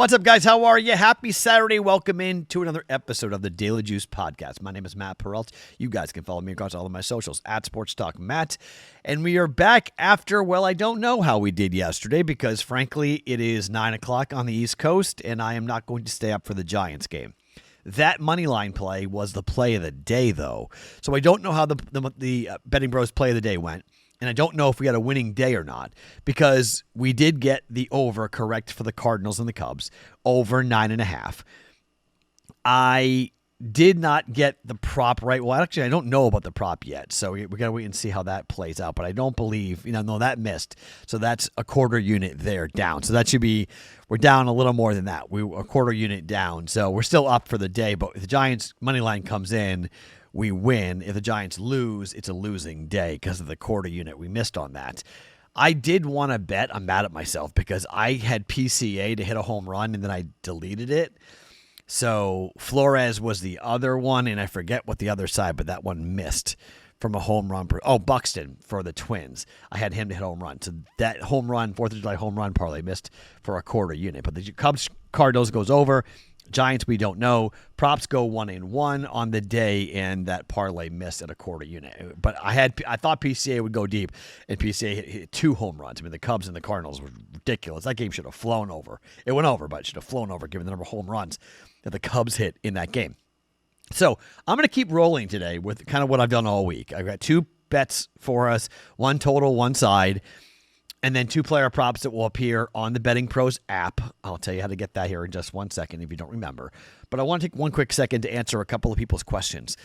What's up, guys? How are you? Happy Saturday. Welcome in to another episode of the Daily Juice Podcast. My name is Matt Perrault. You guys can follow me across all of my socials at Sports Talk Matt. And we are back after, well, I don't know how we did yesterday because, frankly, it is 9 o'clock on the East Coast, and I am not going to stay up for the Giants game. That money line play was the play of the day, though. So I don't know how the BettingPros play of the day went. And I don't know if we had a winning day or not because we did get the over correct for the Cardinals and the Cubs, over 9.5. I did not get the prop right. Well, actually, I don't know about the prop yet, so we got to wait and see how that plays out. But I don't believe, no, that missed. So that's a quarter unit there down. So that should be, we're down a little more than that. We a quarter unit down. So we're still up for the day. But if the Giants money line comes in, we win. If the Giants lose, it's a losing day because of the quarter unit we missed on that. I did want to bet. I'm mad at myself because I had PCA to hit a home run and then I deleted it. So Flores was the other one, and I forget what the other side, but that one missed from a home run. Buxton for the Twins. I had him to hit a home run. So that home run, 4th of July home run parlay missed for a quarter unit. But the Cubs Cardinals goes over. Giants, we don't know. Props go 1-1 on the day, and that parlay missed at a quarter unit. But I thought PCA would go deep, and PCA hit 2 home runs. I mean, the Cubs and the Cardinals were ridiculous. That game should have flown over. It went over, but it should have flown over given the number of home runs that the Cubs hit in that game. So I'm going to keep rolling today with kind of what I've done all week. I've got 2 bets for us, one total, one side. And then 2 player props that will appear on the BettingPros app. I'll tell you how to get that here in just 1 second if you don't remember. But I want to take 1 quick second to answer a couple of people's questions.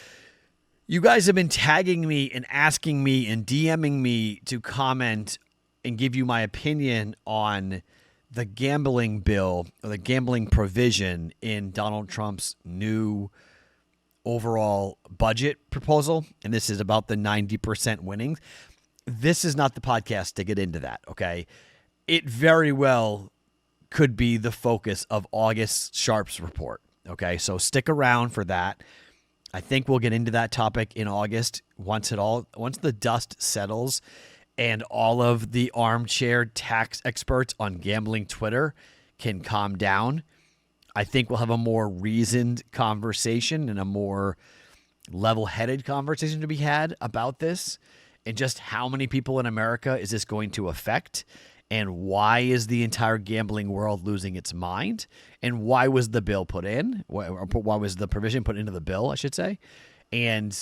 You guys have been tagging me and asking me and DMing me to comment and give you my opinion on the gambling bill or the gambling provision in Donald Trump's new overall budget proposal. And this is about the 90% winnings. This is not the podcast to get into that, okay? It very well could be the focus of August Sharps report, okay? So stick around for that. I think we'll get into that topic in August once the dust settles and all of the armchair tax experts on gambling Twitter can calm down. I think we'll have a more reasoned conversation and a more level-headed conversation to be had about this. And just how many people in America is this going to affect? And why is the entire gambling world losing its mind? And why was the bill put in? Why was the provision put into the bill, I should say? And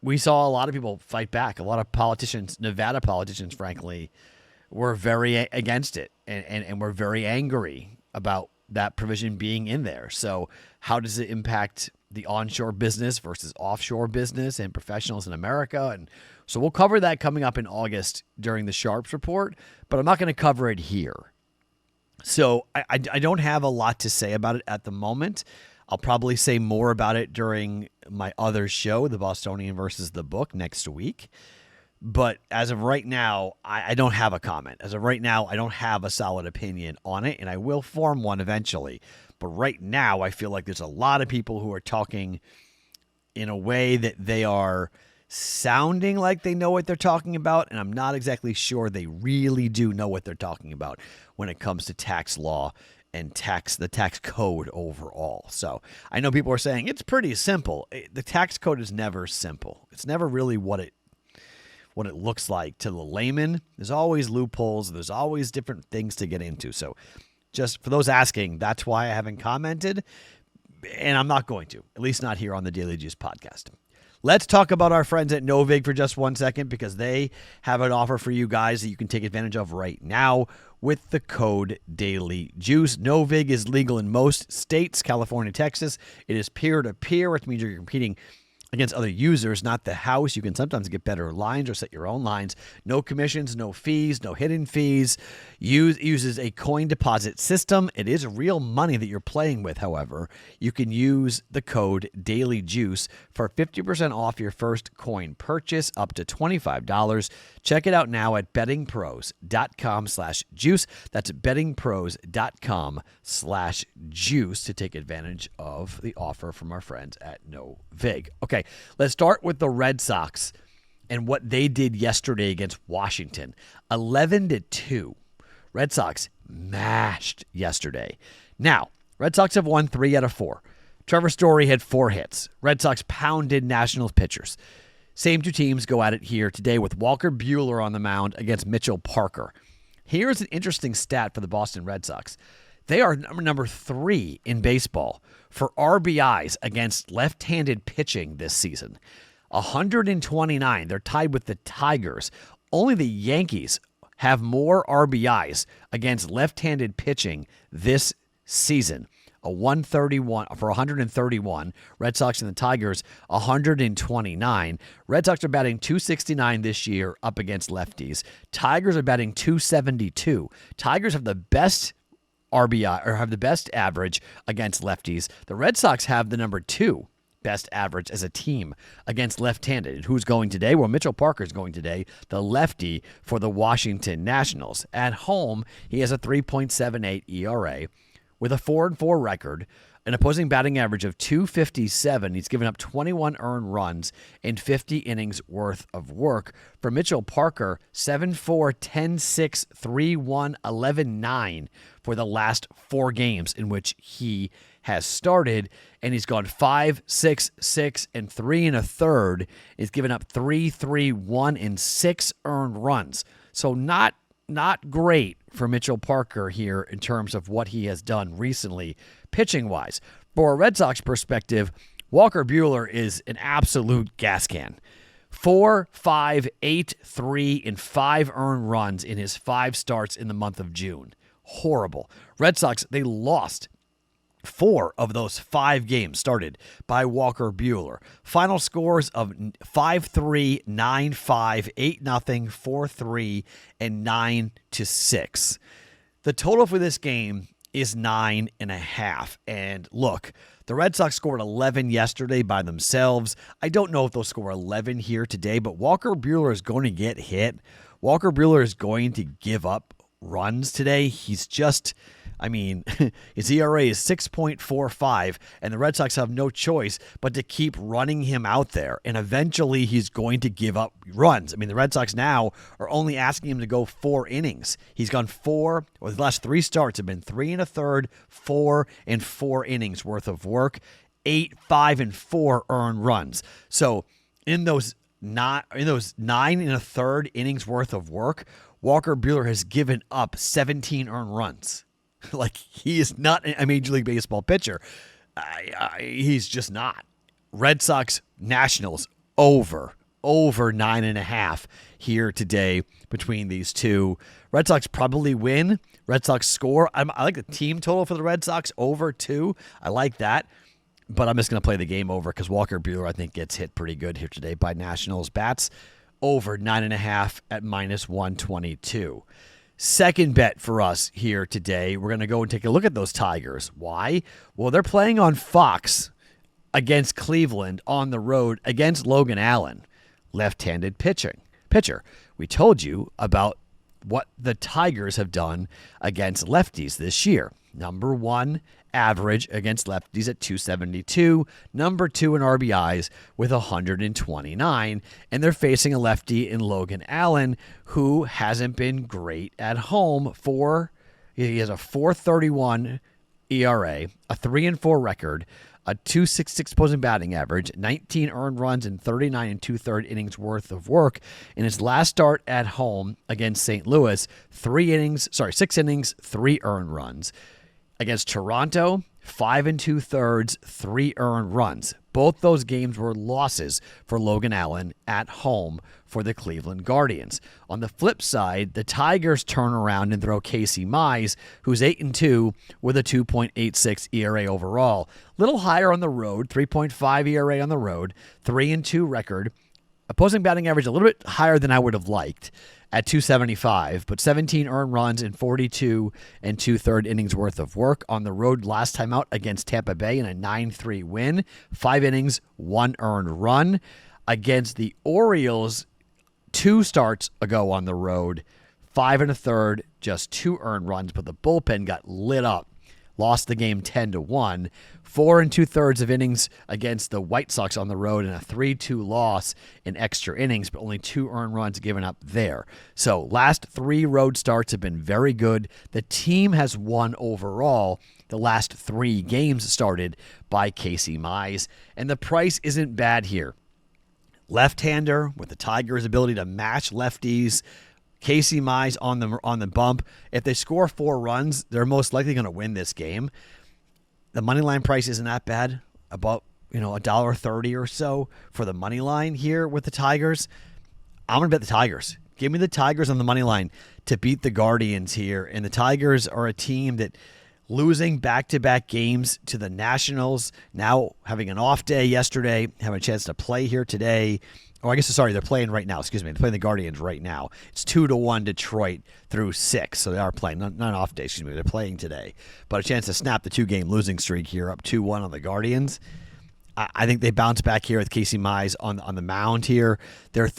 we saw a lot of people fight back. A lot of politicians, Nevada politicians, frankly, were very against it and were very angry about that provision being in there. So how does it impact the onshore business versus offshore business and professionals in America? And so we'll cover that coming up in August during the Sharps report, but I'm not going to cover it here. So I don't have a lot to say about it at the moment. I'll probably say more about it during my other show, The Bostonian versus the Book, next week. But as of right now, I don't have a comment. As of right now, I don't have a solid opinion on it, and I will form one eventually. But right now, I feel like there's a lot of people who are talking in a way that they are sounding like they know what they're talking about, and I'm not exactly sure they really do know what they're talking about when it comes to tax law and the tax code overall. So I know people are saying it's pretty simple. The tax code is never simple. It's never really what it looks like to the layman. There's always loopholes. There's always different things to get into. So just for those asking, that's why I haven't commented, and I'm not going to, at least not here on the Daily Juice podcast. Let's talk about our friends at Novig for just 1 second because they have an offer for you guys that you can take advantage of right now with the code DailyJuice. Novig is legal in most states, California, Texas. It is peer-to-peer, which means you're competing against other users, not the house. You can sometimes get better lines or set your own lines. No commissions, no fees, no hidden fees. Uses a coin deposit system. It is real money that you're playing with, however. You can use the code DailyJuice for 50% off your first coin purchase up to $25. Check it out now at bettingpros.com/juice. That's bettingpros.com/juice to take advantage of the offer from our friends at Novig. Okay, let's start with the Red Sox and what they did yesterday against Washington. 11-2. Red Sox mashed yesterday. Now, Red Sox have won 3 out of 4. Trevor Story had 4 hits. Red Sox pounded Nationals pitchers. Same two teams go at it here today with Walker Buehler on the mound against Mitchell Parker. Here's an interesting stat for the Boston Red Sox. They are number 3 in baseball for RBIs against left-handed pitching this season. 129. They're tied with the Tigers. Only the Yankees have more RBIs against left-handed pitching this season. A 131 for 131. Red Sox and the Tigers 129. Red Sox are batting 269 this year up against lefties. Tigers are batting 272. Tigers have the best RBI or have the best average against lefties. The Red Sox have the number 2 best average as a team against left-handed. Who's going today? Well, Mitchell Parker's going today, the lefty for the Washington Nationals. At home, he has a 3.78 ERA with a 4-4 record, an opposing batting average of 257. He's given up 21 earned runs in 50 innings worth of work. For Mitchell Parker, 7-4, 10-6, 3-1, 11-9 for the last 4 games in which he has started, and he's gone 5, 6, 6, and 3 1/3. He's given up 3, 3, 1, and 6 earned runs. So not great for Mitchell Parker here in terms of what he has done recently, pitching-wise. For a Red Sox perspective, Walker Buehler is an absolute gas can. 4, 5, 8, 3, and 5 earned runs in his 5 starts in the month of June. Horrible. Red Sox, they lost 4 of those 5 games started by Walker Buehler. Final scores of 5-3, 9-5, 8-0, 4-3, and 9-6. The total for this game is 9.5. And look, the Red Sox scored 11 yesterday by themselves. I don't know if they'll score 11 here today, but Walker Buehler is going to get hit. Walker Buehler is going to give up runs today. He's just... his ERA is 6.45, and the Red Sox have no choice but to keep running him out there, and eventually he's going to give up runs. The Red Sox now are only asking him to go 4 innings. He's gone 4, or the last 3 starts have been 3 1/3, 4, and 4 innings worth of work, 8, 5, and 4 earned runs. So in those 9 1/3 innings worth of work, Walker Buehler has given up 17 earned runs. He is not a Major League Baseball pitcher. He's just not. Red Sox Nationals over 9.5 here today between these two. Red Sox probably win. Red Sox score. I like the team total for the Red Sox over 2. I like that. But I'm just going to play the game over because Walker Buehler, I think, gets hit pretty good here today by Nationals bats. Over 9.5 at -122. Second bet for us here today, we're going to go and take a look at those Tigers. Why? Well, they're playing on Fox against Cleveland on the road against Logan Allen, left-handed pitcher. We told you about what the Tigers have done against lefties this year. Number 1 average against lefties at 272, number 2 in RBIs with 129, and they're facing a lefty in Logan Allen who hasn't been great at home. He has a 4.31 ERA, a 3-4 record, a 2.66 opposing batting average, 19 earned runs in 39 2/3 innings worth of work. In his last start at home against St. Louis, 6 innings, 3 earned runs. Against Toronto, 5 2/3, 3 earned runs. Both those games were losses for Logan Allen at home for the Cleveland Guardians. On the flip side, the Tigers turn around and throw Casey Mize, who's 8-2 with a 2.86 ERA overall. Little higher on the road, 3.5 ERA on the road, 3-2 record. Opposing batting average a little bit higher than I would have liked at 275, but 17 earned runs in 42 2/3 innings worth of work on the road last time out against Tampa Bay in a 9-3 win. 5 innings, 1 earned run. Against the Orioles, 2 starts ago on the road, 5 1/3, just 2 earned runs, but the bullpen got lit up lost the game 10-1. 4 2/3 of innings against the White Sox on the road, and a 3-2 loss in extra innings, but only 2 earned runs given up there. So last 3 road starts have been very good. The team has won overall the last 3 games started by Casey Mize, and the price isn't bad here. Left-hander with the Tigers' ability to match lefties. Casey Mize on the bump. If they score 4 runs, they're most likely going to win this game. The money line price isn't that bad, about $1.30 or so for the money line here with the Tigers. I'm going to bet the Tigers. Give me the Tigers on the money line to beat the Guardians here. And the Tigers are a team that losing back-to-back games to the Nationals, now having an off day yesterday, having a chance to play here today. Oh, I guess, sorry, they're playing right now. Excuse me. They're playing the Guardians right now. It's 2-1 Detroit through 6, so they are playing. Not an off day, excuse me. They're playing today. But a chance to snap the 2-game losing streak here, up 2-1 on the Guardians. I think they bounce back here with Casey Mize on the mound here.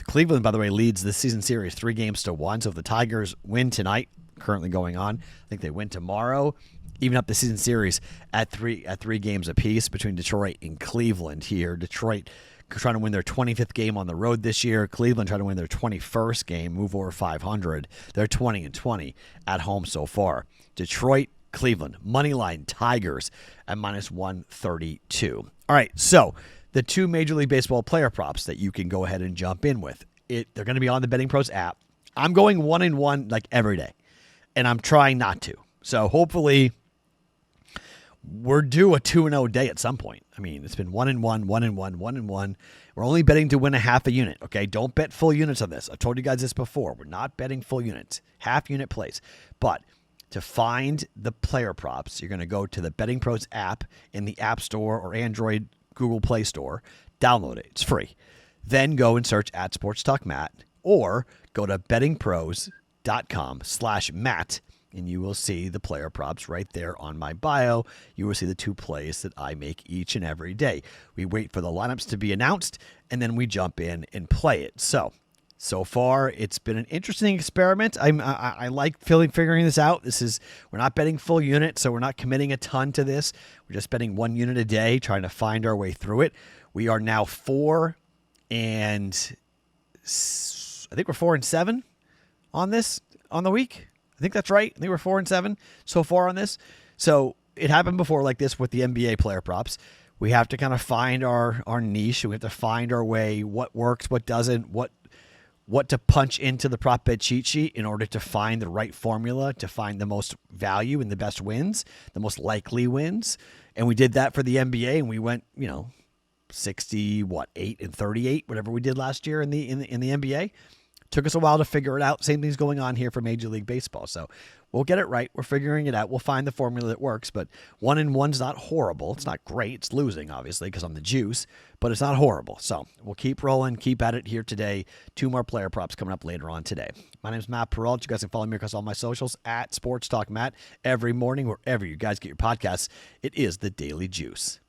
Cleveland, by the way, leads the season series 3-1. So if the Tigers win tonight, currently going on, I think they win tomorrow, even up the season series at 3 games apiece between Detroit and Cleveland here. Detroit trying to win their 25th game on the road this year. Cleveland trying to win their 21st game, move over 500. They're 20-20 at home so far. Detroit, Cleveland, moneyline Tigers at -132. All right, so the 2 Major League Baseball player props that you can go ahead and jump in with. They're going to be on the BettingPros app. I'm going 1-1 like every day, and I'm trying not to. So hopefully we're due a 2-0 day at some point. I mean, it's been 1-1, 1-1, 1-1. We're only betting to win a half a unit, okay? Don't bet full units on this. I've told you guys this before. We're not betting full units, half unit plays. But to find the player props, you're going to go to the BettingPros app in the App Store or Android Google Play Store. Download it. It's free. Then go and search @SportsTalkMatt or go to bettingpros.com/Matt, and you will see the player props right there on my bio. You will see the 2 plays that I make each and every day. We wait for the lineups to be announced, and then we jump in and play it. So far, it's been an interesting experiment. I like figuring this out. We're not betting full units, so we're not committing a ton to this. We're just betting 1 unit a day, trying to find our way through it. We are now 4 and 7 on this on the week. I think that's right. I think we're 4 and 7 so far on this. So it happened before like this with the NBA player props. We have to kind of find our niche. We have to find our way, what works, what doesn't, what to punch into the prop bet cheat sheet in order to find the right formula, to find the most value and the best wins, the most likely wins. And we did that for the NBA, and we went, 8 and 38, whatever we did last year in the NBA. Took us a while to figure it out. Same thing's going on here for Major League Baseball. So we'll get it right. We're figuring it out. We'll find the formula that works. But 1-1's not horrible. It's not great. It's losing, obviously, because I'm the juice. But it's not horrible. So we'll keep rolling, keep at it here today. 2 more player props coming up later on today. My name is Matt Perrault. You guys can follow me across all my socials @SportsTalkMatt every morning, wherever you guys get your podcasts. It is the Daily Juice.